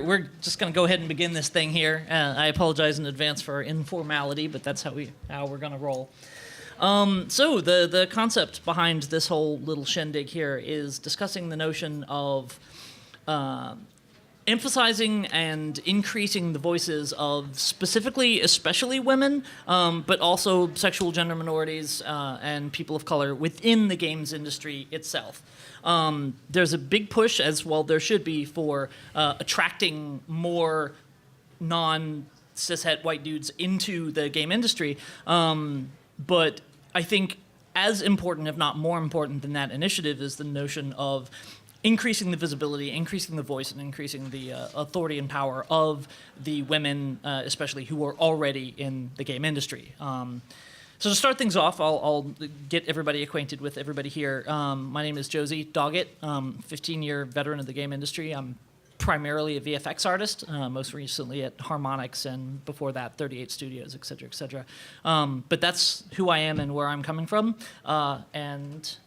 we're just gonna go ahead and begin this thing here. I apologize in advance for our informality, but that's how we're gonna roll. So the concept behind this whole little shindig here is discussing the notion of emphasizing and increasing the voices of especially women, but also sexual gender minorities and people of color within the games industry itself. There's a big push, as well there should be, for attracting more non-cishet white dudes into the game industry. But I think as important, if not more important than that initiative, is the notion of increasing the visibility, increasing the voice, and increasing the authority and power of the women, especially who are already in the game industry. So to start things off, I'll get everybody acquainted with everybody here. My name is Josie Doggett, 15-year veteran of the game industry. I'm primarily a VFX artist, most recently at Harmonix, and before that, 38 Studios, et cetera, et cetera. But that's who I am and where I'm coming from. And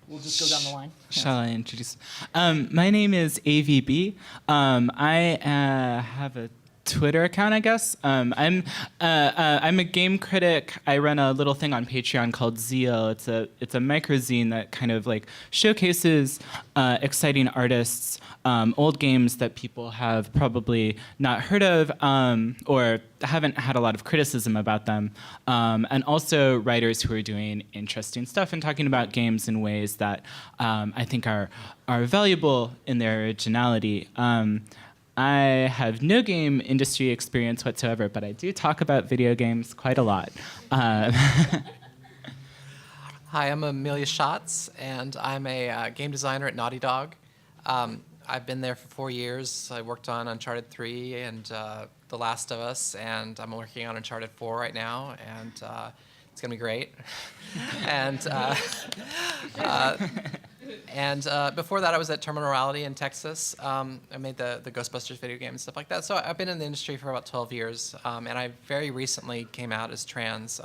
we'll just go down the line. Shall I introduce? My name is Aevee Bee. I have a Twitter account, I guess. I'm a game critic. I run a little thing on Patreon called ZEAL. It's a microzine that kind of like showcases exciting artists, old games that people have probably not heard of or haven't had a lot of criticism about them, and also writers who are doing interesting stuff and talking about games in ways that I think are valuable in their originality. I have no game industry experience whatsoever, but I do talk about video games quite a lot. Hi, I'm Emilia Schatz, and I'm a game designer at Naughty Dog. I've been there for 4 years. I worked on Uncharted 3 and The Last of Us, and I'm working on Uncharted 4 right now, and it's going to be great. And before that, I was at Terminal Reality in Texas. I made the Ghostbusters video game and stuff like that. So I've been in the industry for about 12 years, and I very recently came out as trans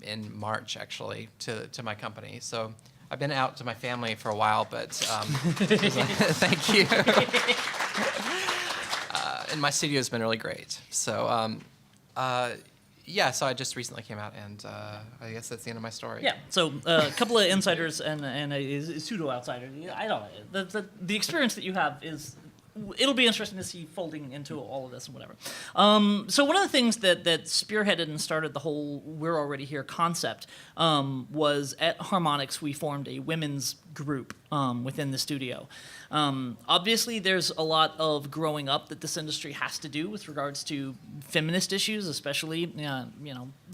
in March, actually, to my company. So I've been out to my family for a while, but thank you. And my studio's been really great. So yeah, so I just recently came out, and I guess that's the end of my story. Yeah, so a couple of insiders and a pseudo-outsider. I don't know. The experience that you have is, it'll be interesting to see folding into all of this and whatever. So one of the things that spearheaded and started the whole "we're already here" concept was at Harmonix we formed a women's group within the studio. Obviously, there's a lot of growing up that this industry has to do with regards to feminist issues, especially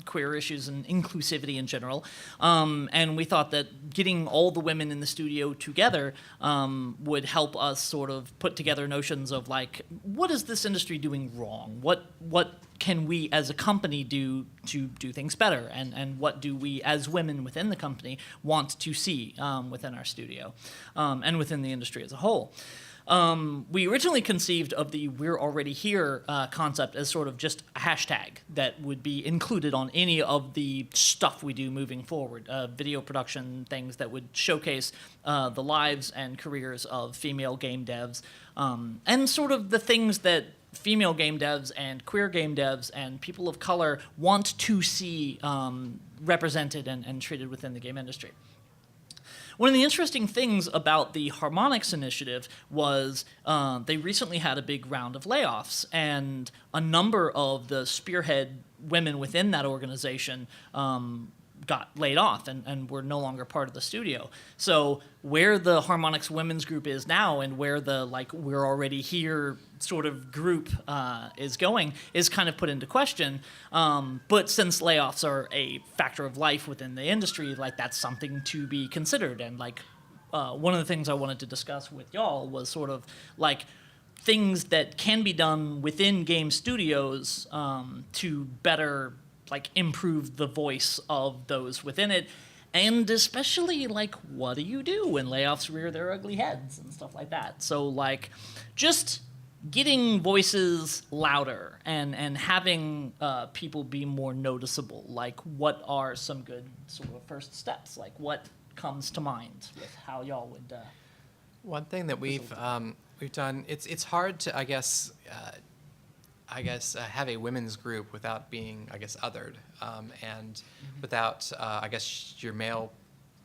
queer issues and inclusivity in general. And we thought that getting all the women in the studio together would help us sort of put together notions of like, what is this industry doing wrong? What can we as a company do to do things better? And what do we as women within the company want to see within our studio and within the industry as a whole? We originally conceived of the "we're already here" concept as sort of just a hashtag that would be included on any of the stuff we do moving forward, video production things that would showcase the lives and careers of female game devs, and sort of the things that female game devs and queer game devs and people of color want to see represented and treated within the game industry. One of the interesting things about the Harmonix initiative was they recently had a big round of layoffs, and a number of the spearhead women within that organization got laid off and were no longer part of the studio. So where the Harmonix women's group is now and where the "we're already here" sort of group is going is kind of put into question. But since layoffs are a factor of life within the industry, that's something to be considered. And one of the things I wanted to discuss with y'all was sort of things that can be done within game studios to better improve the voice of those within it, and especially what do you do when layoffs rear their ugly heads and stuff like that. So just getting voices louder and having people be more noticeable. What are some good sort of first steps? What comes to mind with how y'all would One thing that we've we've done. It's hard to, I guess, have a women's group without being, I guess, othered, and without, I guess, your male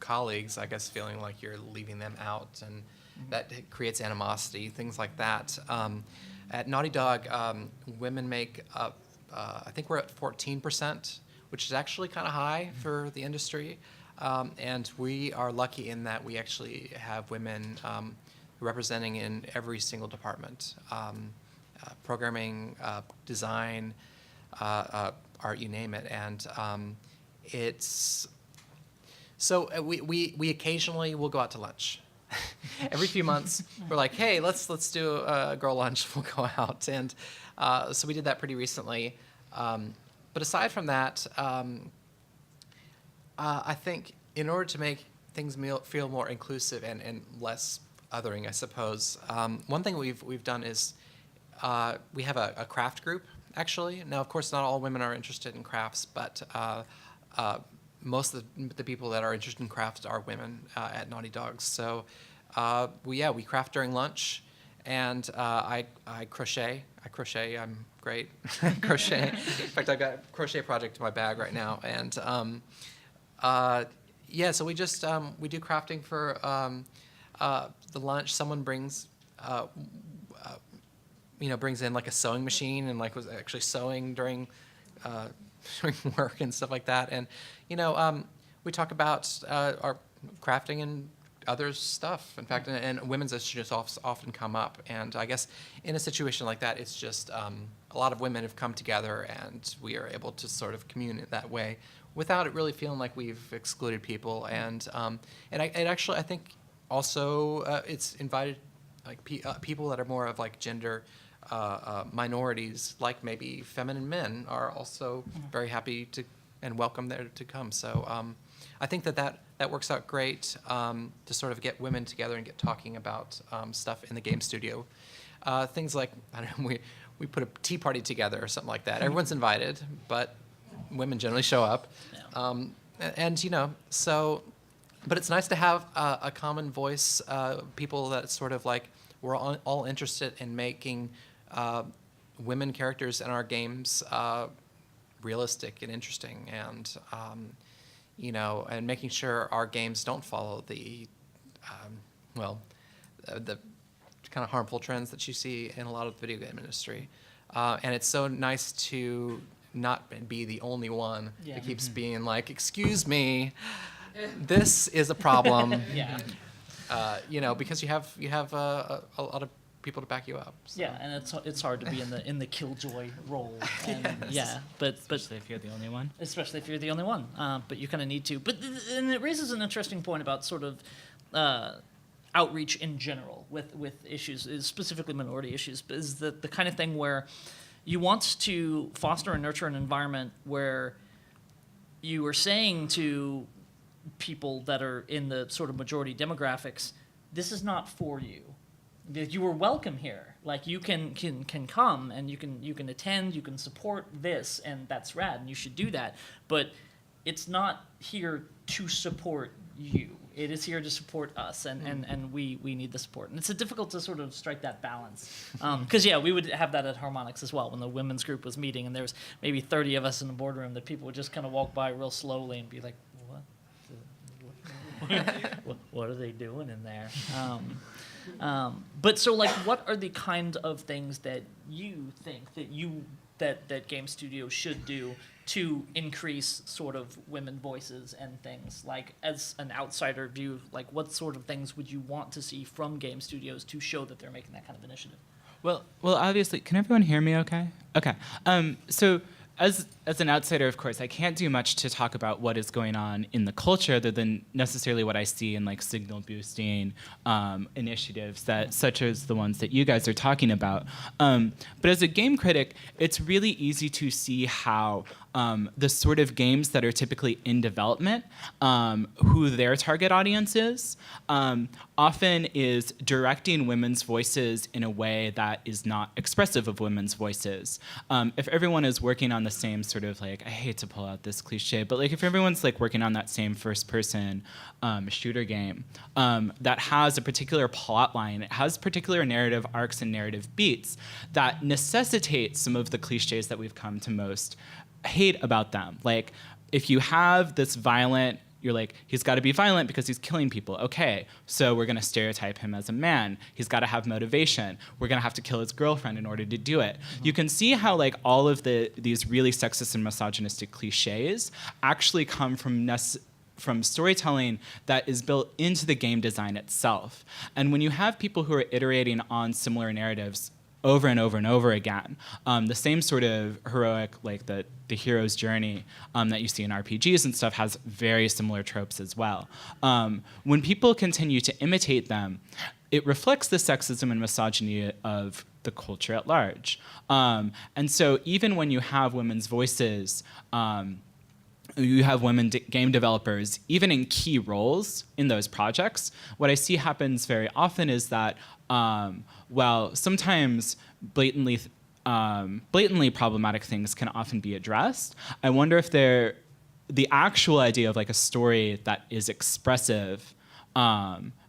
colleagues, I guess, feeling like you're leaving them out, and that creates animosity, things like that. At Naughty Dog, women make up, I think we're at 14%, which is actually kind of high for the industry. And we are lucky in that we actually have women representing in every single department. Programming, design, art, you name it. And it's... So we occasionally will go out to lunch. Every few months, we're like, hey, let's do a girl lunch. We'll go out. And so we did that pretty recently. But aside from that, I think in order to make things feel more inclusive and less othering, I suppose, one thing we've done is we have a craft group, actually. Now, of course, not all women are interested in crafts, but most of the people that are interested in crafts are women at Naughty Dogs. So we craft during lunch, and I crochet. I'm great at crochet. In fact, I've got a crochet project in my bag right now. And so we just we do crafting for the lunch. Someone brings brings in like a sewing machine and like was actually sewing during work and stuff like that. And we talk about our crafting and other stuff. In fact, and women's issues often come up. And I guess in a situation like that, it's just a lot of women have come together, and we are able to sort of commune in that way without it really feeling like we've excluded people. And I think also it's invited like people that are more of like gender minorities, like maybe feminine men, are also very happy to and welcome there to come. So I think that works out great to sort of get women together and get talking about stuff in the game studio. Things like, I don't know, we put a tea party together or something like that. Everyone's invited, but women generally show up. Yeah. But it's nice to have a common voice, people that sort of like, we're all interested in making women characters in our games realistic and interesting, and and making sure our games don't follow the kind of harmful trends that you see in a lot of the video game industry. And it's so nice to not be the only one that keeps being like, excuse me, this is a problem. Because you have a lot of people to back you up. So. Yeah, and it's hard to be in the killjoy role. And, yes. but especially if you're the only one. Especially if you're the only one, but you kind of need to. But and it raises an interesting point about sort of outreach in general with issues, specifically minority issues, is the kind of thing where you want to foster and nurture an environment where you are saying to people that are in the sort of majority demographics, this is not for you. You are welcome here. Like, you can come and you can attend, you can support this, and that's rad, and you should do that. But it's not here to support you. It is here to support us, and we need the support. And it's difficult to sort of strike that balance. Because, we would have that at Harmonix as well, when the women's group was meeting, and there was maybe 30 of us in the boardroom, that people would just kind of walk by real slowly and be like, what are they doing in there? But so, like, what are the kind of things that you think that game studios should do to increase sort of women voices and things? Like, as an outsider view, like, what sort of things would you want to see from game studios to show that they're making that kind of initiative? Well, obviously, can everyone hear me okay? Okay. So as an outsider, of course, I can't do much to talk about what is going on in the culture other than necessarily what I see in like signal boosting initiatives such as the ones that you guys are talking about. But as a game critic, it's really easy to see how the sort of games that are typically in development, who their target audience is, often is directing women's voices in a way that is not expressive of women's voices. If everyone is working on the same sort of like, I hate to pull out this cliche, but like if everyone's like working on that same first-person shooter game that has a particular plot line, it has particular narrative arcs and narrative beats that necessitate some of the cliches that we've come to most hate about them. Like, if you have this violent, you're like, he's got to be violent because he's killing people. Okay, so we're going to stereotype him as a man. He's got to have motivation. We're going to have to kill his girlfriend in order to do it. You can see how like all of these really sexist and misogynistic cliches actually come from storytelling that is built into the game design itself. And when you have people who are iterating on similar narratives over and over and over again, the same sort of heroic, like the hero's journey that you see in RPGs and stuff has very similar tropes as well. When people continue to imitate them, it reflects the sexism and misogyny of the culture at large. And so even when you have women's voices, you have women game developers, even in key roles in those projects, what I see happens very often is that, well, sometimes blatantly problematic things can often be addressed. I wonder if the actual idea of like a story that is expressive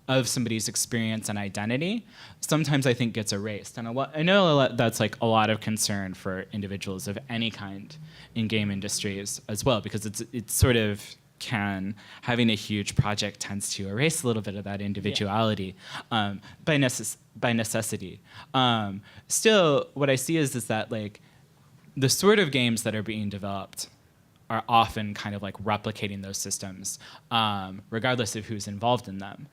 of somebody's experience and identity, sometimes I think gets erased. And I know that's like a lot of concern for individuals of any kind in game industries as well, because it's sort of having a huge project tends to erase a little bit of that individuality by necessity. Still, what I see is that like the sort of games that are being developed are often kind of like replicating those systems, regardless of who's involved in them.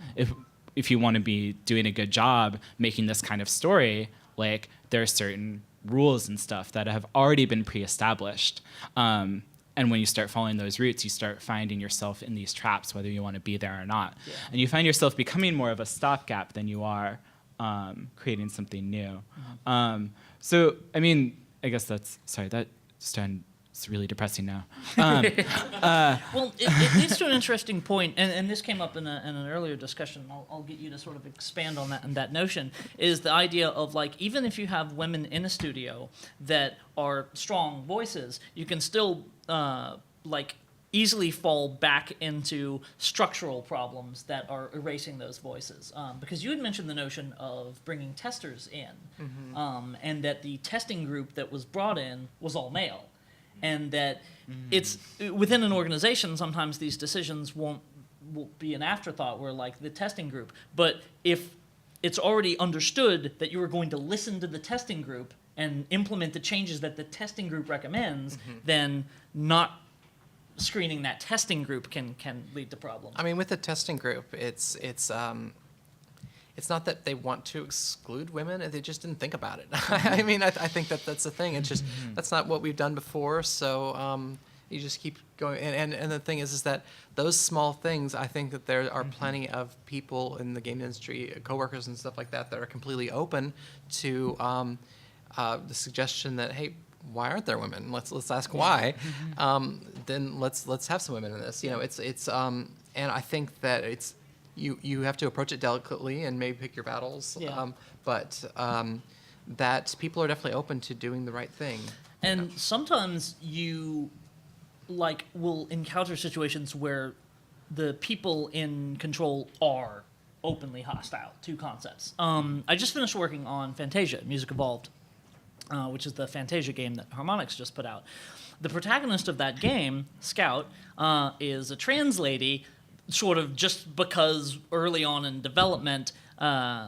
If you want to be doing a good job making this kind of story, like there are certain rules and stuff that have already been pre-established. And when you start following those routes, you start finding yourself in these traps, whether you want to be there or not. Yeah. And you find yourself becoming more of a stopgap than you are creating something new. Mm-hmm. So, I mean, I guess it's really depressing now. Well, it leads to an interesting point, and this came up in an earlier discussion. I'll get you to sort of expand on that notion, is the idea of like, even if you have women in a studio that are strong voices, you can still like easily fall back into structural problems that are erasing those voices. Because you had mentioned the notion of bringing testers in, mm-hmm. And that the testing group that was brought in was all male. And that it's within an organization, sometimes these decisions will be an afterthought, where like the testing group. But if it's already understood that you are going to listen to the testing group and implement the changes that the testing group recommends, mm-hmm. then not screening that testing group can lead to problems. I mean, with the testing group, it's not that they want to exclude women, they just didn't think about it. I mean, I think that's the thing. It's just, that's not what we've done before, so you just keep going. And the thing is that those small things, I think that there are plenty of people in the game industry, coworkers and stuff like that are completely open to the suggestion that, hey, why aren't there women? Let's ask why. Then let's have some women in this. You know, it's and I think that it's, you have to approach it delicately and maybe pick your battles, but that people are definitely open to doing the right thing. And sometimes you will encounter situations where the people in control are openly hostile to concepts. I just finished working on Fantasia, Music Evolved, which is the Fantasia game that Harmonix just put out. The protagonist of that game, Scout, is a trans lady, sort of just because early on in development,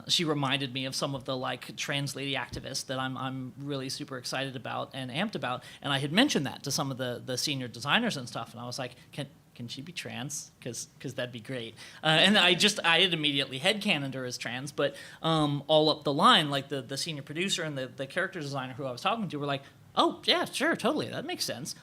she reminded me of some of the like trans lady activists that I'm really super excited about and amped about. And I had mentioned that to some of the senior designers and stuff, and I was like, can she be trans? Because that'd be great. And I had immediately headcanoned her as trans, but all up the line, like the senior producer and the character designer who I was talking to were like, oh yeah, sure, totally, that makes sense.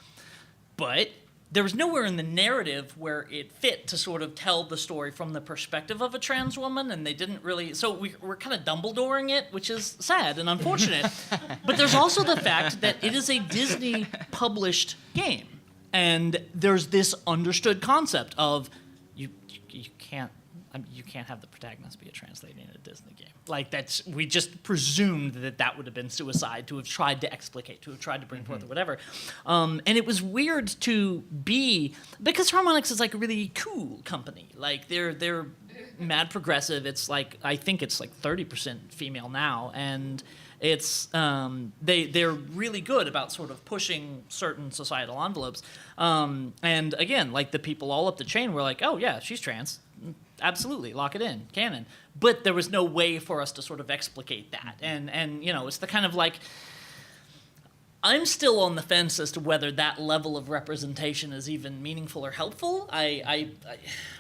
But there was nowhere in the narrative where it fit to sort of tell the story from the perspective of a trans woman, and they didn't really. So we're kind of Dumbledoring it, which is sad and unfortunate. But there's also the fact that it is a Disney-published game. And there's this understood concept of you can't have the protagonist be a trans lady in a Disney game. Like we just presumed that would have been suicide to have tried to explicate, to have tried to bring forth or whatever. And it was weird to be, because Harmonix is like a really cool company. Like they're mad progressive. It's like, I think it's like 30% female now, and it's they're really good about sort of pushing certain societal envelopes. And again, like the people all up the chain were like, oh yeah, she's trans. Absolutely, lock it in, canon. But there was no way for us to sort of explicate that. And you know, it's the kind of like, I'm still on the fence as to whether that level of representation is even meaningful or helpful. I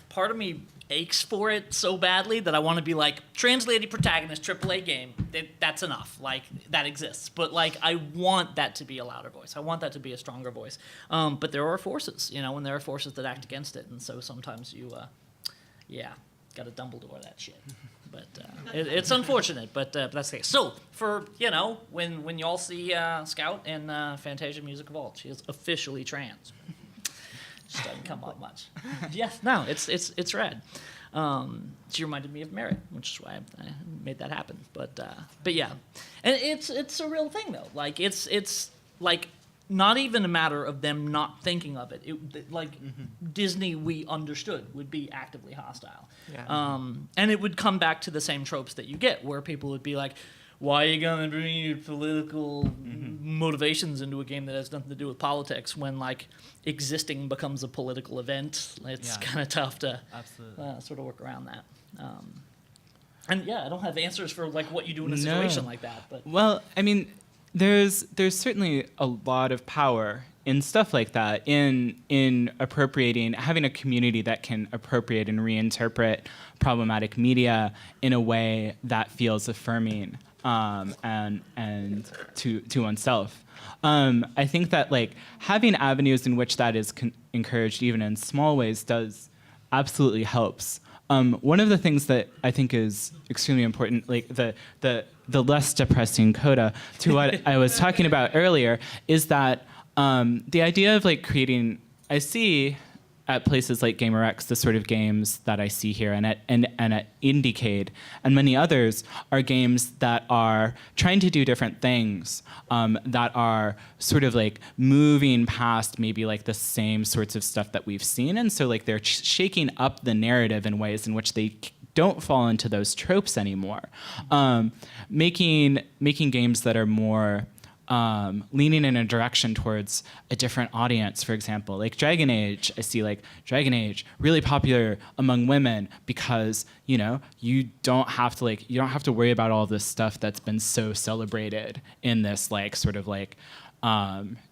part of me aches for it so badly that I want to be like, trans lady protagonist, AAA game, that's enough. Like, that exists. But like, I want that to be a louder voice. I want that to be a stronger voice. But there are forces, you know, and there are forces that act against it. And so sometimes you, got to Dumbledore that shit. But it's unfortunate, but that's the case. So, for, you know, when y'all see Scout in Fantasia Music Vault, she is officially trans. Just doesn't come up much. Yes, no, it's rad. She reminded me of Merritt, which is why I made that happen. But yeah, and it's a real thing though. Like it's like not even a matter of them not thinking of it. Disney, we understood, would be actively hostile. Yeah. And it would come back to the same tropes that you get, where people would be like, why are you going to bring your political motivations into a game that has nothing to do with politics when, like, existing becomes a political event? It's kind of tough to sort of work around that. And, yeah, I don't have answers for, like, what you do in a situation like that. But well, I mean, there's certainly a lot of power in stuff like that, in appropriating, having a community that can appropriate and reinterpret problematic media in a way that feels affirming. And to oneself. I think that like having avenues in which that is encouraged, even in small ways, does absolutely helps. One of the things that I think is extremely important, like the less depressing coda to what I was talking about earlier, is that the idea of like creating, I see at places like GamerX, the sort of games that I see here, and at Indiecade and many others, are games that are trying to do different things, that are sort of like moving past maybe like the same sorts of stuff that we've seen, and so like they're shaking up the narrative in ways in which they don't fall into those tropes anymore, making games that are more leaning in a direction towards a different audience. For example, like Dragon Age, I see like Dragon Age really popular among women because, you know, you don't have to worry about all this stuff that's been so celebrated in this like sort of like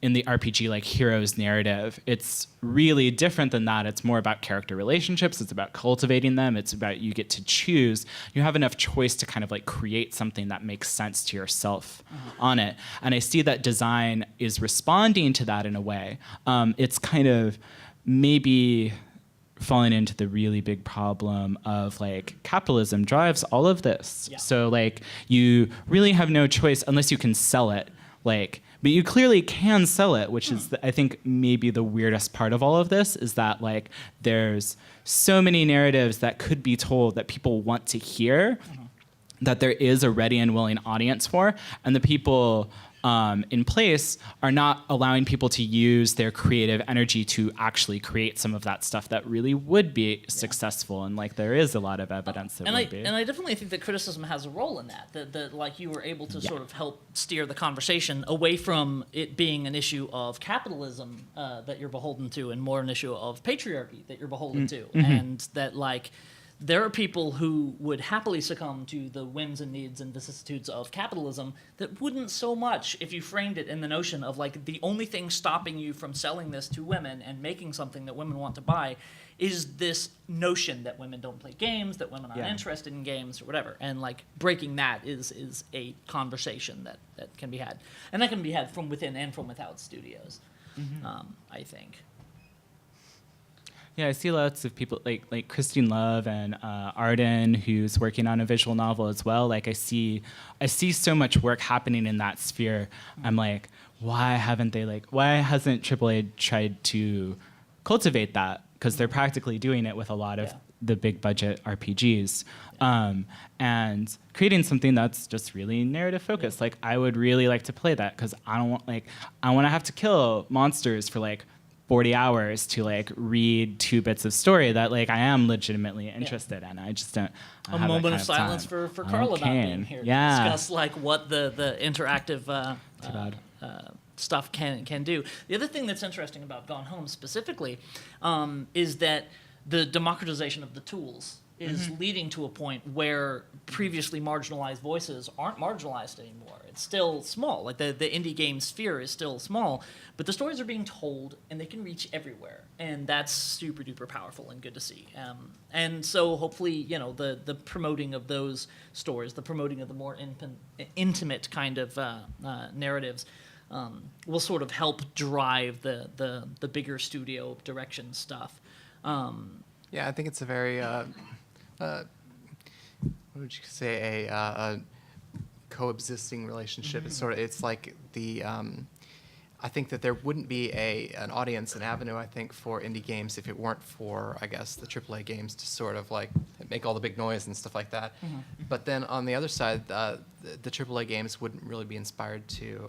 in the RPG like heroes narrative. It's really different than that. It's more about character relationships. It's about cultivating them. It's about you get to choose. You have enough choice to kind of like create something that makes sense to yourself on it. And I see that design is responding to that in a way. It's kind of maybe falling into the really big problem of like capitalism drives all of this. Yeah. So like you really have no choice unless you can sell it. Like, but you clearly can sell it, which is, I think, maybe the weirdest part of all of this, is that like there's so many narratives that could be told that people want to hear, that there is a ready and willing audience for, and the people in place are not allowing people to use their creative energy to actually create some of that stuff that really would be successful. And like there is a lot of evidence that would be. And I definitely think that criticism has a role in that. That like you were able to sort of help steer the conversation away from it being an issue of capitalism that you're beholden to, and more an issue of patriarchy that you're beholden to, and that like there are people who would happily succumb to the whims and needs and vicissitudes of capitalism that wouldn't so much if you framed it in the notion of like the only thing stopping you from selling this to women and making something that women want to buy is this notion that women don't play games, that women aren't interested in games or whatever. And like breaking that is a conversation that can be had. And that can be had from within and from without studios, I think. Yeah, I see lots of people like Christine Love and Arden, who's working on a visual novel as well. Like I see so much work happening in that sphere. I'm like, why hasn't AAA tried to cultivate that? Because they're practically doing it with a lot of the big budget RPGs, and creating something that's just really narrative focused. Like, I would really like to play that because I want to have to kill monsters for like 40 hours to like read 2 bits of story that like I am legitimately interested in. I just don't. A moment of silence for Carl about being here to discuss like what the interactive stuff can do. The other thing that's interesting about Gone Home specifically is that the democratization of the tools is leading to a point where previously marginalized voices aren't marginalized anymore. It's still small. Like the indie game sphere is still small, but the stories are being told and they can reach everywhere. And that's super duper powerful and good to see. And so hopefully, the promoting of those stories, the promoting of the more intimate kind of narratives will sort of help drive the bigger studio direction stuff. Yeah, I think it's a very, what would you say, a coexisting relationship. It's like the, I think that there wouldn't be an audience, an avenue, I think, for indie games if it weren't for, I guess, the AAA games to sort of like make all the big noise and stuff like that. But then on the other side, the AAA games wouldn't really be inspired to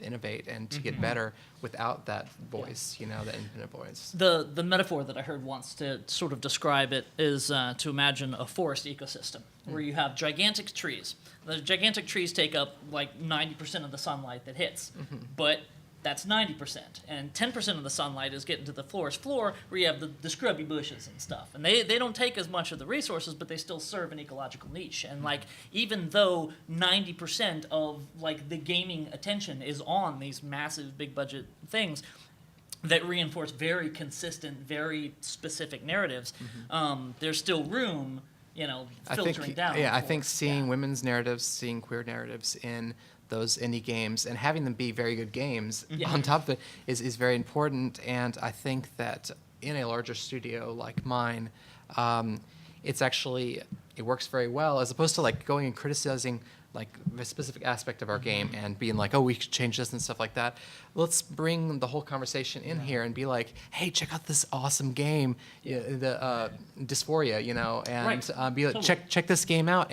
innovate and to get better without that voice, the independent voice. The metaphor that I heard once to sort of describe it is to imagine a forest ecosystem where you have gigantic trees. The gigantic trees take up like 90% of the sunlight that hits, but that's 90%. And 10% of the sunlight is getting to the forest floor where you have the scrubby bushes and stuff. And they don't take as much of the resources, but they still serve an ecological niche. And like, even though 90% of like the gaming attention is on these massive big budget things that reinforce very consistent, very specific narratives, there's still room, filtering down. Yeah, I think seeing women's narratives, seeing queer narratives in those indie games and having them be very good games on top of it is very important. And I think that in a larger studio like mine, it works very well, as opposed to like going and criticizing like a specific aspect of our game and being like, oh, we should change this and stuff like that. Let's bring the whole conversation in here and be like, hey, check out this awesome game, the Dysphoria, and be like, check this game out,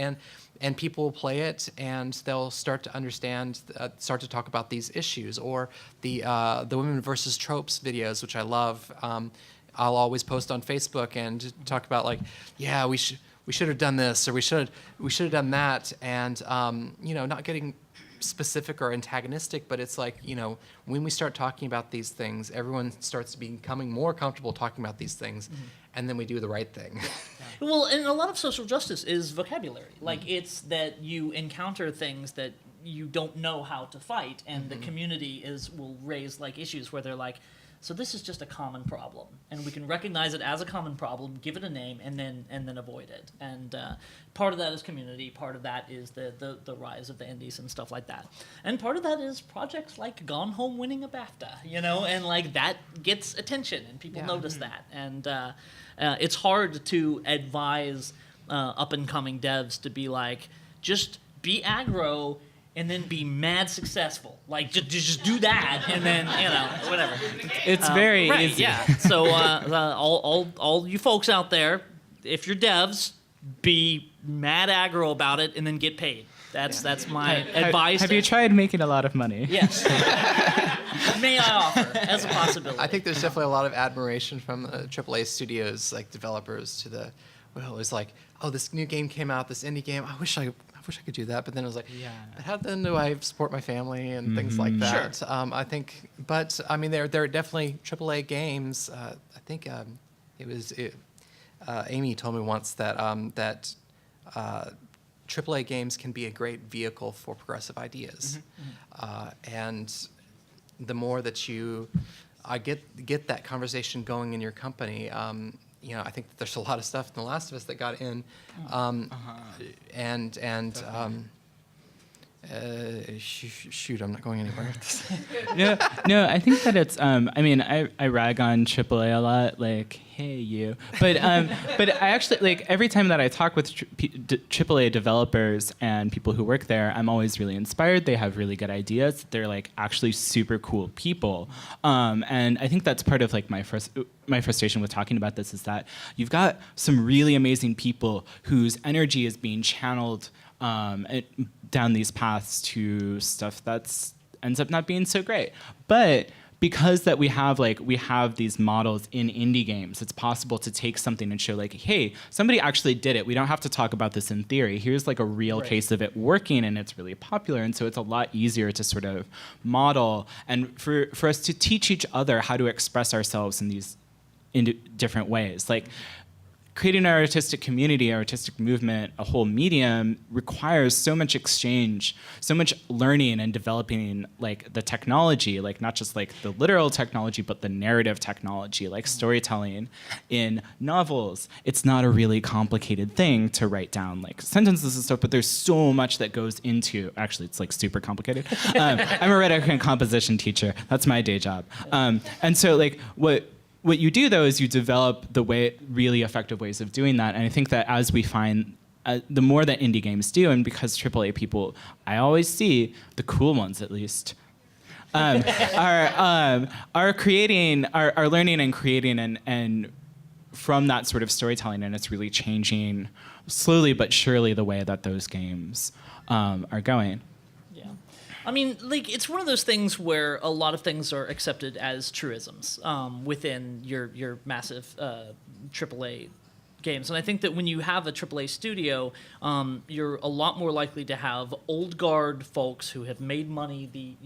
and people will play it and they'll start to understand, start to talk about these issues, or the women versus tropes videos, which I love. I'll always post on Facebook and talk about like, yeah, we should have done this, or we should have done that, and not getting specific or antagonistic, but it's like, when we start talking about these things, everyone starts becoming more comfortable talking about these things, and then we do the right thing. Well, and a lot of social justice is vocabulary. Like, it's that you encounter things that you don't know how to fight, and the community will raise like issues where they're like, so this is just a common problem, and we can recognize it as a common problem, give it a name, and then avoid it. And part of that is community. Part of that is the rise of the indies and stuff like that. And part of that is projects like Gone Home winning a BAFTA, and like that gets attention and people notice that. And it's hard to advise up and coming devs to be like, just be aggro and then be mad successful. Like, just do that, and then, whatever. It's very easy. Yeah. So all you folks out there, if you're devs, be mad aggro about it and then get paid. That's my advice. Have you tried making a lot of money? Yes. May I offer as a possibility? I think there's definitely a lot of admiration from AAA studios, like developers, to the, well, it was like, oh, this new game came out, this indie game. I wish I could do that, but then it was like, but how then do I support my family and things like that? Sure. I think, but I mean, there are definitely AAA games. I think Amy told me once that AAA games can be a great vehicle for progressive ideas, and the more that I get that conversation going in your company. I think that there's a lot of stuff in The Last of Us that got in, and Shoot, I'm not going anywhere with this. No, I think that it's. I mean, I rag on AAA a lot, like, hey you, but I actually like every time that I talk with AAA developers and people who work there, I'm always really inspired. They have really good ideas. They're like actually super cool people, and I think that's part of like my frustration with talking about this is that you've got some really amazing people whose energy is being channeled down these paths to stuff that's ends up not being so great. But because that we have these models in indie games, it's possible to take something and show like, hey, somebody actually did it. We don't have to talk about this in theory. Here's like a real case of it working, and it's really popular. And so it's a lot easier to sort of model and for us to teach each other how to express ourselves in these different ways. Like, creating an artistic community, artistic movement, a whole medium requires so much exchange, so much learning and developing like the technology, like not just like the literal technology, but the narrative technology, like storytelling in novels. It's not a really complicated thing to write down like sentences and stuff, but there's so much that goes into, actually it's like super complicated. I'm a rhetoric and composition teacher. That's my day job. And so like what you do, though, is you develop really effective ways of doing that. And I think that as we find, the more that indie games do, and because AAA people, I always see, the cool ones at least, are learning and creating and from that sort of storytelling, and it's really changing slowly but surely the way that those games are going. I mean, like, it's one of those things where a lot of things are accepted as truisms within your massive AAA games. And I think that when you have a AAA studio, you're a lot more likely to have old guard folks who have made money,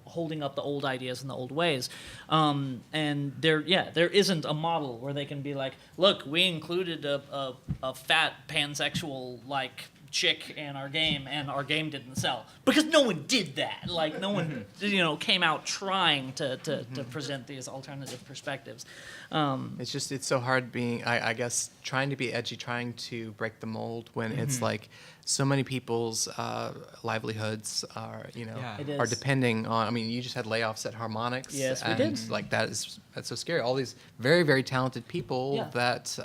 holding up the old ideas and the old ways. And there isn't a model where they can be like, look, we included a fat pansexual, like, chick in our game, and our game didn't sell because no one did that. Like, no one came out trying to present these alternative perspectives. It's so hard being, I guess, trying to be edgy, trying to break the mold when it's like so many people's livelihoods are are depending on. I mean, you just had layoffs at Harmonix. Yes, we and did. Like that's so scary. All these very, very talented people that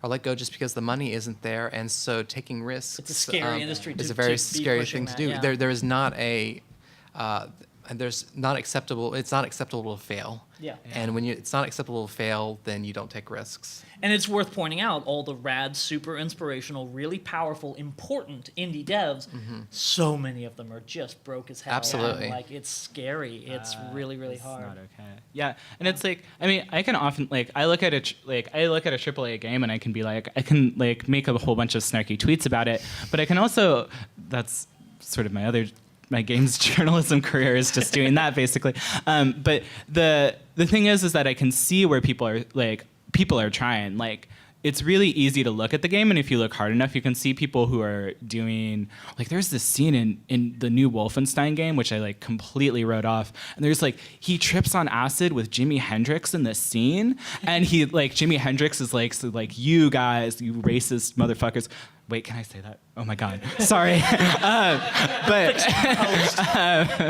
are let go just because the money isn't there, and so taking risks. It's a scary industry. It's a very be scary pushing thing to do. that, There is not a. And there's not acceptable. It's not acceptable to fail. Yeah. And when it's not acceptable to fail, then you don't take risks. And it's worth pointing out all the rad, super inspirational, really powerful, important indie devs. So many of them are just broke as hell. Absolutely. And, like, it's scary. It's really, really hard. Not okay. Yeah, and it's like, I mean, I can often like I look at a AAA game and I can be like, I can like make a whole bunch of snarky tweets about it, but I can also, that's sort of my games journalism career is just doing that basically. But the thing is that I can see where people are trying. Like, it's really easy to look at the game, and if you look hard enough, you can see people who are doing, like, there's this scene in the new Wolfenstein game, which I like completely wrote off. And there's like, he trips on acid with Jimi Hendrix in this scene, and he like, Jimi Hendrix is like, so like, you guys, you racist motherfuckers. Wait, can I say that? Oh my God, sorry. But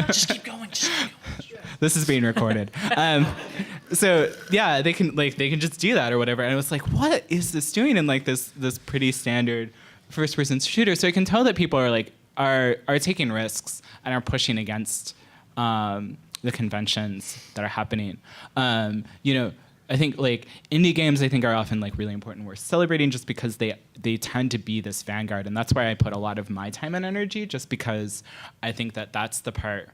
Just keep going. this is being recorded. So yeah, they can just do that or whatever. And I was like, what is this doing in like this pretty standard first-person shooter? So I can tell that people are taking risks and are pushing against the conventions that are happening. I think like indie games, I think, are often like really important. We're celebrating just because they tend to be this vanguard, and that's why I put a lot of my time and energy. Just because I think that's the part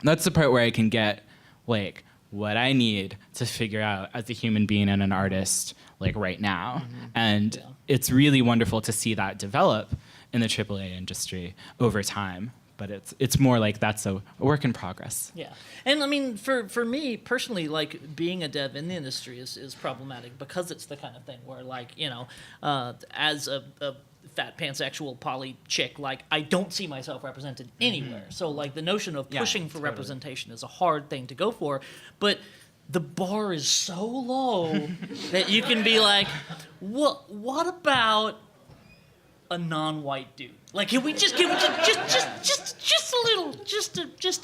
where I can get like what I need to figure out as a human being and an artist like right now. And it's really wonderful to see that develop in the AAA industry over time. But it's more like that's a work in progress. Yeah. And I mean, for me personally, like, being a dev in the industry is problematic because it's the kind of thing where, like, as a fat pansexual poly chick, like, I don't see myself represented anywhere. So like the notion of pushing for representation is a hard thing to go for, but the bar is so low that you can be like, what about a non-white dude? Like, can we just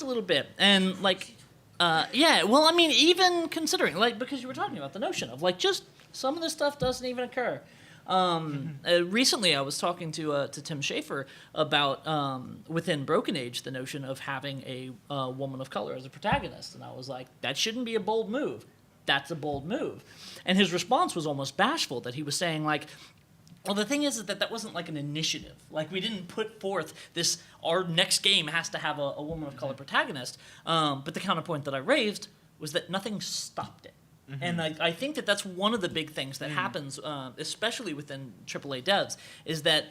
a little bit, and like, yeah. Well, I mean, even considering, like, because you were talking about the notion of like, just some of this stuff doesn't even occur. Recently, I was talking to Tim Schafer about within Broken Age the notion of having a woman of color as a protagonist, and I was like, that shouldn't be a bold move. That's a bold move, and his response was almost bashful. That he was saying like, well, the thing is that wasn't like an initiative. Like, we didn't put forth this, our next game has to have a woman of color protagonist. But the counterpoint that I raised was that nothing stopped it. And I think that that's one of the big things that happens, especially within AAA devs, is that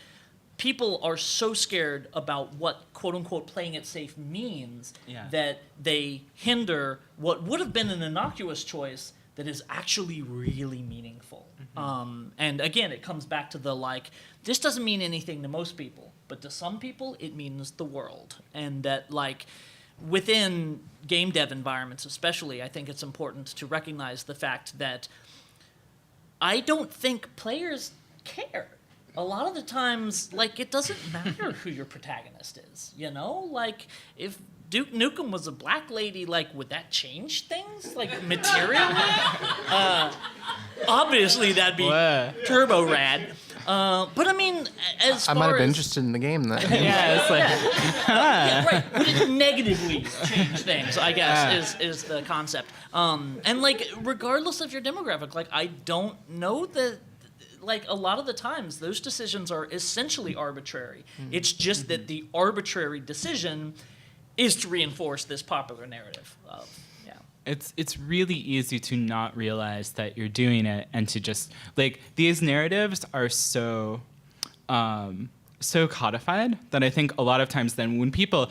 people are so scared about what quote-unquote playing it safe means that they hinder what would have been an innocuous choice that is actually really meaningful. And again, it comes back to the like, this doesn't mean anything to most people, but to some people, it means the world. And that like, within game dev environments especially, I think it's important to recognize the fact that I don't think players care. A lot of the times, like, it doesn't matter who your protagonist is, you know? Like, if Duke Nukem was a black lady, like, would that change things, like, materially? Obviously, that'd be turbo rad. But I mean, as far I might have been as, interested in the game then. Yeah, it's like, yeah, right. Would it negatively change things, I guess, is the concept. And, like, regardless of your demographic, like, I don't know that, like, a lot of the times, those decisions are essentially arbitrary. It's just that the arbitrary decision is to reinforce this popular narrative of, it's really easy to not realize that you're doing it and to just, like, these narratives are so codified that I think a lot of times then when people,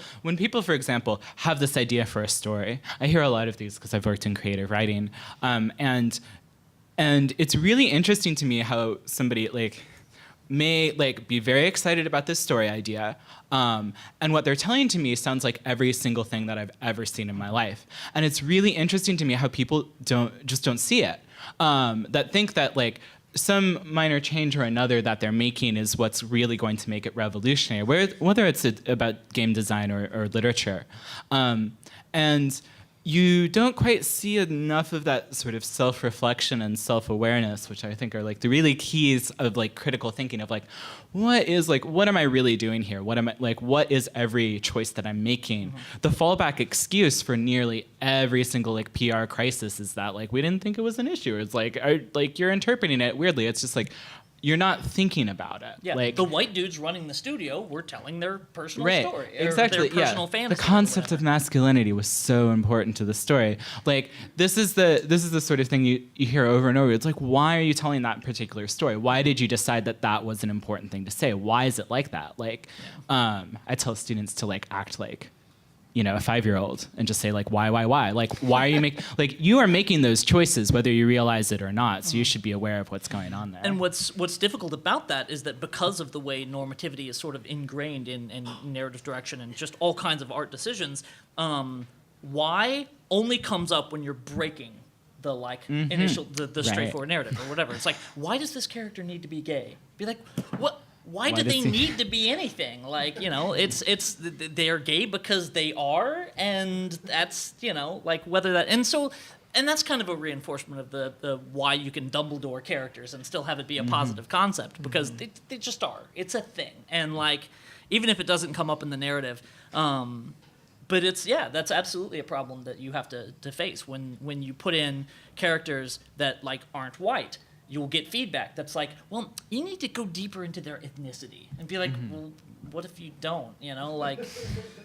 for example, have this idea for a story, I hear a lot of these because I've worked in creative writing, and it's really interesting to me how somebody like may like be very excited about this story idea, and what they're telling to me sounds like every single thing that I've ever seen in my life. And it's really interesting to me how people don't see it, that think that like some minor change or another that they're making is what's really going to make it revolutionary, whether it's about game design or literature. And you don't quite see enough of that sort of self-reflection and self-awareness, which I think are like the really keys of like critical thinking of like, what am I really doing here? What is every choice that I'm making? The fallback excuse for nearly every single like PR crisis is that like, we didn't think it was an issue. It's like, you're interpreting it weirdly. It's just like, you're not thinking about it. Yeah, like, the white dudes running the studio were telling their personal story. Exactly. Their personal fantasy. The concept of masculinity was so important to the story. Like, this is the sort of thing you hear over and over. It's like, why are you telling that particular story? Why did you decide that was an important thing to say? Why is it like that? Like, I tell students to like act like, you know, a 5-year-old and just say like, why? Like, why are you like, you are making those choices whether you realize it or not. So you should be aware of what's going on there. And what's difficult about that is that because of the way normativity is sort of ingrained in narrative direction and just all kinds of art decisions, why only comes up when you're breaking the like initial, the straightforward narrative or whatever. It's like, why does this character need to be gay? Be like, what? Why do they need to be anything? Like, you know, they're gay because they are, and that's, you know, like whether that, and that's kind of a reinforcement of the why you can Dumbledore characters and still have it be a positive concept, because they just are. It's a thing. And like, even if it doesn't come up in the narrative, but that's absolutely a problem that you have to face when you put in characters that like aren't white. You'll get feedback that's like, well, you need to go deeper into their ethnicity and be like, well, what if you don't? You know, like,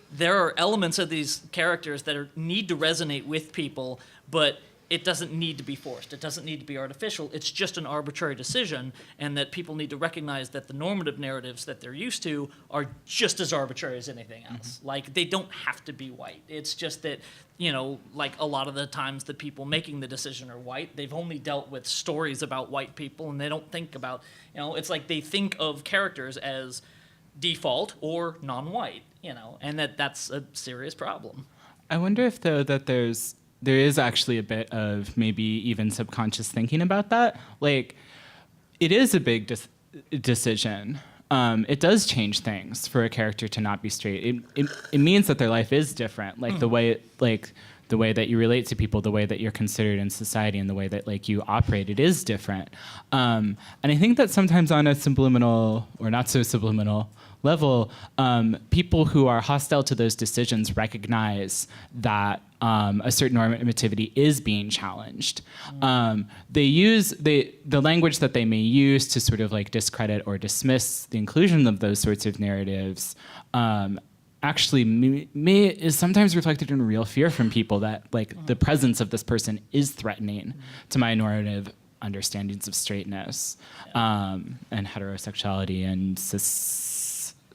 there are elements of these characters that need to resonate with people, but it doesn't need to be forced. It doesn't need to be artificial. It's just an arbitrary decision, and that people need to recognize that the normative narratives that they're used to are just as arbitrary as anything else. Like, they don't have to be white. It's just that, you know, like a lot of the times the people making the decision are white. They've only dealt with stories about white people, and they don't think about, you know, it's like they think of characters as default or non-white, you know, and that's a serious problem. I wonder if, though, that there is actually a bit of maybe even subconscious thinking about that. Like, it is a big decision. it does change things for a character to not be straight. It means that their life is different, like the way that you relate to people, the way that you're considered in society, and the way that like you operate, it is different. And I think that sometimes on a subliminal or not so subliminal level, people who are hostile to those decisions recognize that a certain normativity is being challenged. They use the language that they may use to sort of like discredit or dismiss the inclusion of those sorts of narratives. Actually is sometimes reflected in real fear from people that like the presence of this person is threatening to my normative understandings of straightness and heterosexuality and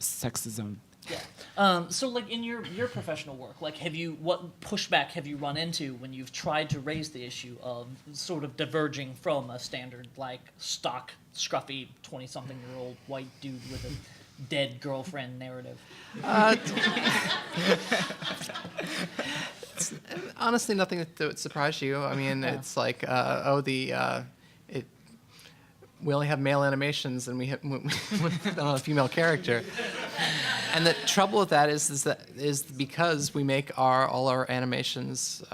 sexism. Yeah. So like in your professional work, like what pushback have you run into when you've tried to raise the issue of sort of diverging from a standard like stock scruffy 20-something-year-old white dude with a dead girlfriend narrative? It's honestly nothing that would surprise you. I mean, it's like, we only have male animations and we have a female character. And the trouble with that is because we make all our animations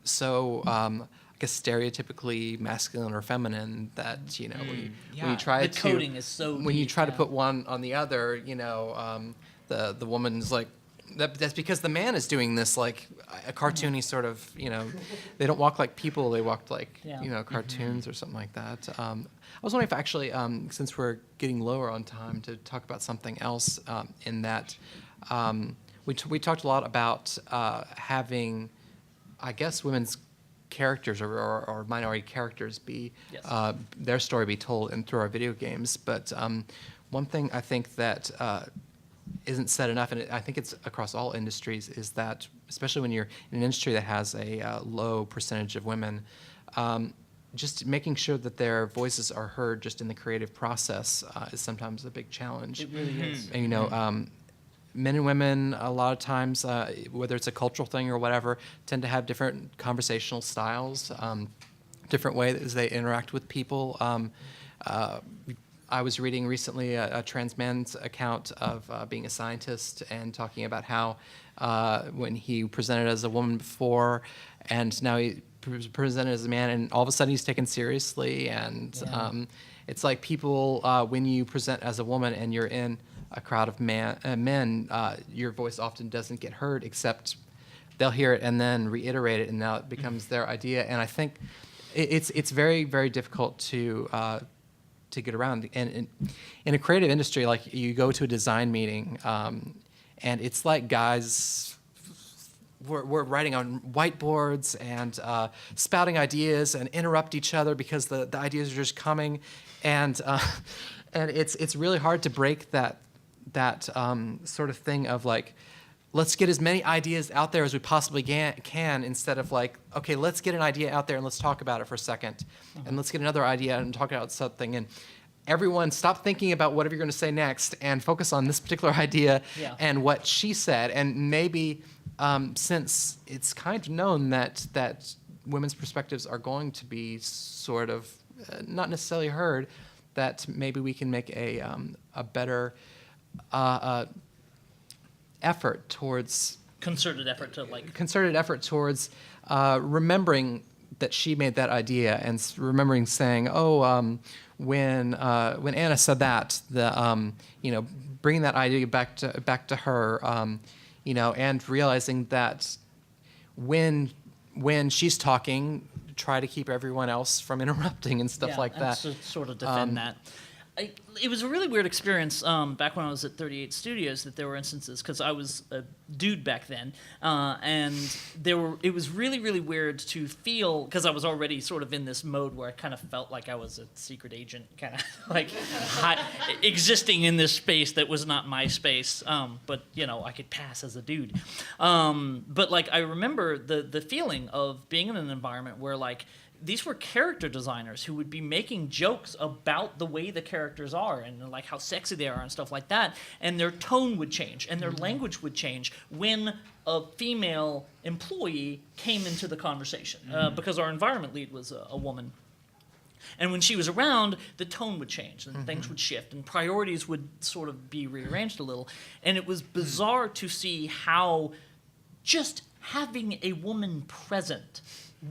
so I guess stereotypically masculine or feminine that when you try the coding is so when you deep, try to put one on the other, the woman's like that's because the man is doing this like a cartoony sort of they don't walk like people, they walk like cartoons or something like that. I was wondering if actually since we're getting lower on time to talk about something else in that we talked a lot about having I guess women's characters or minority characters be their story be told through our video games. But one thing I think that isn't said enough, and I think it's across all industries, is that especially when you're in an industry that has a low percentage of women, just making sure that their voices are heard just in the creative process is sometimes a big challenge. It really is. And, men and women, a lot of times, whether it's a cultural thing or whatever, tend to have different conversational styles, different ways they interact with people. I was reading recently a trans man's account of being a scientist and talking about how when he presented as a woman before and now he presented as a man and all of a sudden he's taken seriously. And it's like people, when you present as a woman and you're in a crowd of men, your voice often doesn't get heard, except they'll hear it and then reiterate it, and now it becomes their idea. And I think it's very, very difficult to get around. And in a creative industry, like you go to a design meeting, and it's like guys, we're writing on whiteboards and spouting ideas and interrupt each other because the ideas are just coming, and it's really hard to break that sort of thing of like, let's get as many ideas out there as we possibly can instead of like, okay, let's get an idea out there and let's talk about it for a second. And let's get another idea and talk about something. And everyone stop thinking about whatever you're going to say next and focus on this particular idea and what she said. And maybe since it's kind of known that women's perspectives are going to be sort of not necessarily heard, that maybe we can make a better effort towards concerted effort towards remembering that she made that idea and remembering saying, when Anna said that, bringing that idea back to her, and realizing that when she's talking, try to keep everyone else from interrupting and stuff like that. And sort of defend that. It was a really weird experience back when I was at 38 Studios that there were instances, because I was a dude back then, and it was really, really weird to feel, because I was already sort of in this mode where I kind of felt like I was a secret agent, kind of like existing in this space that was not my space, but I could pass as a dude. But like I remember the feeling of being in an environment where like these were character designers who would be making jokes about the way the characters are and like how sexy they are and stuff like that, and their tone would change and their language would change when a female employee came into the conversation, because our environment lead was a woman. And when she was around, the tone would change and things would shift and priorities would sort of be rearranged a little. And it was bizarre to see how just having a woman present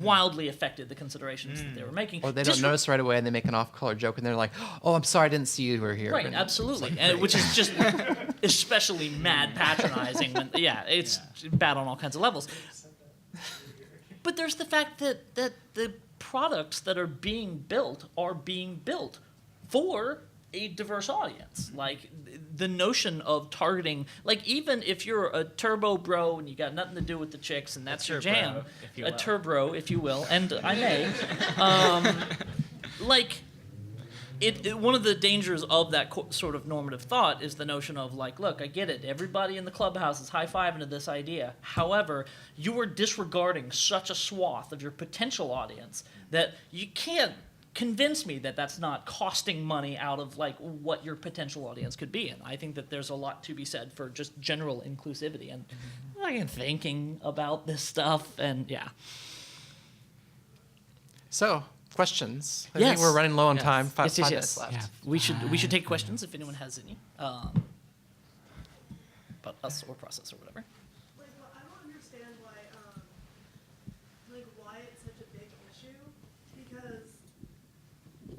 wildly affected the considerations that they were making. Or they don't notice right away and they make an off-color joke and they're like, oh, I'm sorry, I didn't see you were here. Right, And absolutely. it's like, And, which is just especially mad patronizing. When, it's bad on all kinds of levels. But there's the fact that the products that are being built for a diverse audience. Like the notion of targeting, like even if you're a turbo bro and you got nothing to do with the chicks and that's your jam, a turbro, if you will, and I may, like one of the dangers of that sort of normative thought is the notion of like, look, I get it, everybody in the clubhouse is high-fiving to this idea. However, you are disregarding such a swath of your potential audience that you can't convince me that that's not costing money out of like what your potential audience could be. And I think that there's a lot to be said for just general inclusivity and like thinking about this stuff and So, questions. I Yes. think we're running low on Yes. time. Five Yes. minutes left. Yeah. We should take questions if anyone has any. About us or process or whatever. Like, well, I don't understand why, why it's such a big issue, because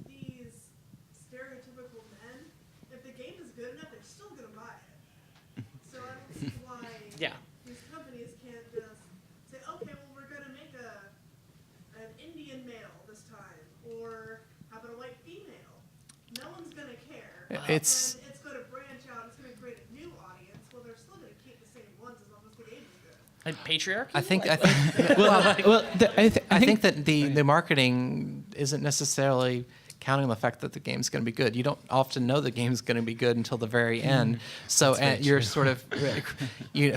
these stereotypical men, if the game is good enough, they're still gonna buy it. So I don't see why Yeah. these companies can't just say, okay, well, we're gonna make an Indian male this time, or how about a white female? No one's gonna care. It's- And it's gonna branch out, it's gonna create a new audience. Well, they're still gonna keep the same ones as long as the game is good. Like patriarchy? I think Like, I think that the marketing isn't necessarily counting on the fact that the game's going to be good. You don't often know the game's going to be good until the very end. So you're sort of,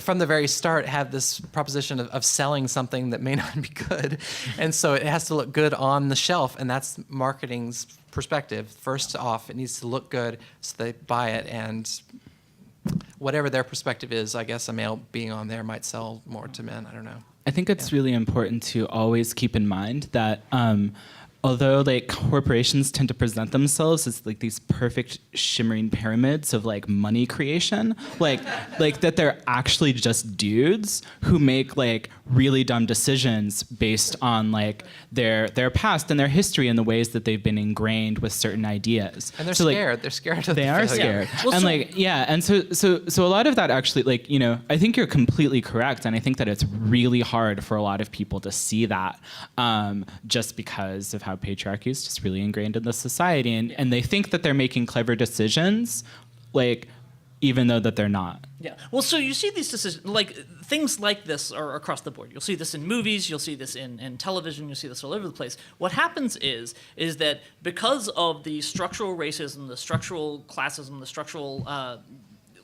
from the very start, have this proposition of selling something that may not be good. And so it has to look good on the shelf, and that's marketing's perspective. First off, it needs to look good so they buy it, and whatever their perspective is, I guess a male being on there might sell more to men. I don't know. I think it's really important to always keep in mind that although like corporations tend to present themselves as like these perfect shimmering pyramids of like money creation, like that they're actually just dudes who make like really dumb decisions based on like their past and their history and the ways that they've been ingrained with certain ideas. And they're So, like, scared. They're scared of they the are failure. scared. Well, and so- and so a lot of that actually, like, you know, I think you're completely correct, and I think that it's really hard for a lot of people to see that just because of how patriarchy is just really ingrained in the society, and they think that they're making clever decisions, like, even though that they're not. Yeah. Well, so you see these decisions, like things like this are across the board. You'll see this in movies. You'll see this in television. You'll see this all over the place. What happens is that because of the structural racism, the structural classism, the structural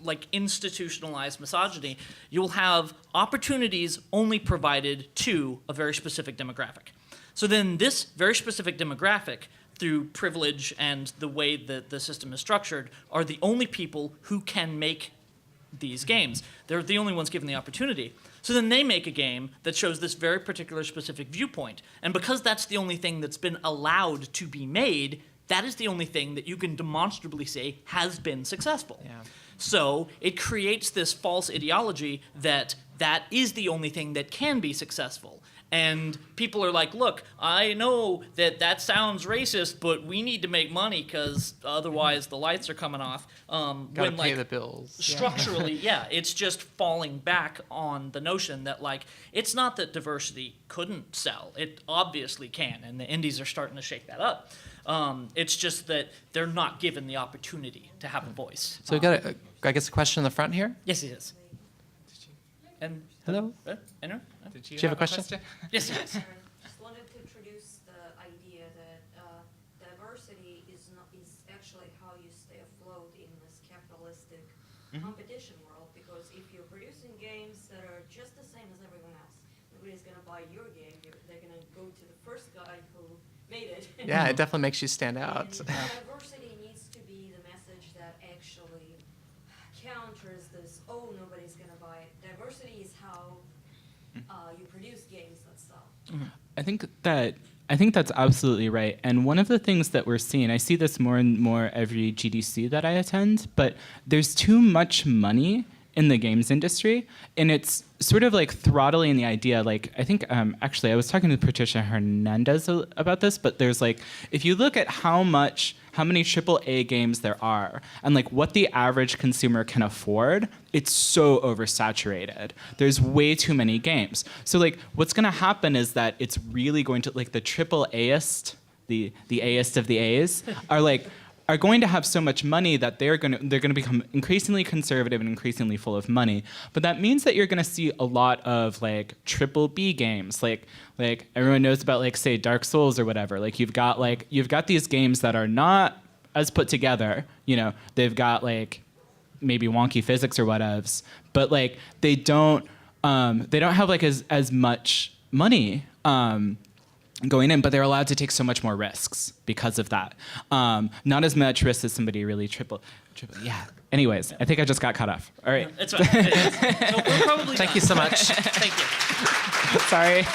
like institutionalized misogyny, you'll have opportunities only provided to a very specific demographic. So then this very specific demographic, through privilege and the way that the system is structured, are the only people who can make these games. They're the only ones given the opportunity. So then they make a game that shows this very particular specific viewpoint. And because that's the only thing that's been allowed to be made, that is the only thing that you can demonstrably say has been successful. Yeah. So it creates this false ideology that that is the only thing that can be successful. And people are like, look, I know that that sounds racist, but we need to make money because otherwise the lights are coming off. Gotta pay the bills. Structurally, it's just falling back on the notion that, like, it's not that diversity couldn't sell. It obviously can, and the indies are starting to shake that up. It's just that they're not given the opportunity to have a voice. So we got, I guess, a question in the front here. Yes, it is. And Hello? Anyone? Did you have a question? Yes, yes. Just wanted to introduce the idea that diversity is actually how you stay afloat in this capitalistic competition world. Because if you're producing games that are just the same as everyone else, nobody's gonna buy your game. They're gonna go to the first guy who made it. Yeah, it definitely makes you stand out. And diversity needs to be the message that actually counters this. Oh, nobody's gonna buy it. Diversity is how you produce games that sell. I think that I think that's absolutely right. And one of the things that we're seeing, I see this more and more every GDC that I attend, but there's too much money in the games industry, and it's sort of like throttling the idea. Like, I think, actually, I was talking to Patricia Hernandez about this, but there's like, if you look at how many AAA games there are, and like what the average consumer can afford, it's so oversaturated. There's way too many games. So like, what's gonna happen is that it's really going to, like the AAA-ist, the A-ist of the A's, are going to have so much money that they're going to become increasingly conservative and increasingly full of money. But that means that you're going to see a lot of like triple B games, like everyone knows about, like, say Dark Souls or whatever. Like you've got these games that are not as put together. You know, they've got like maybe wonky physics or whatevs, but like they don't have like as much money going in, but they're allowed to take so much more risks because of that. Not as much risk as somebody really triple. Yeah. Anyways, I think I just got cut off. All right. It's fine. So we're probably Thank done. you so much. Thank you. Sorry.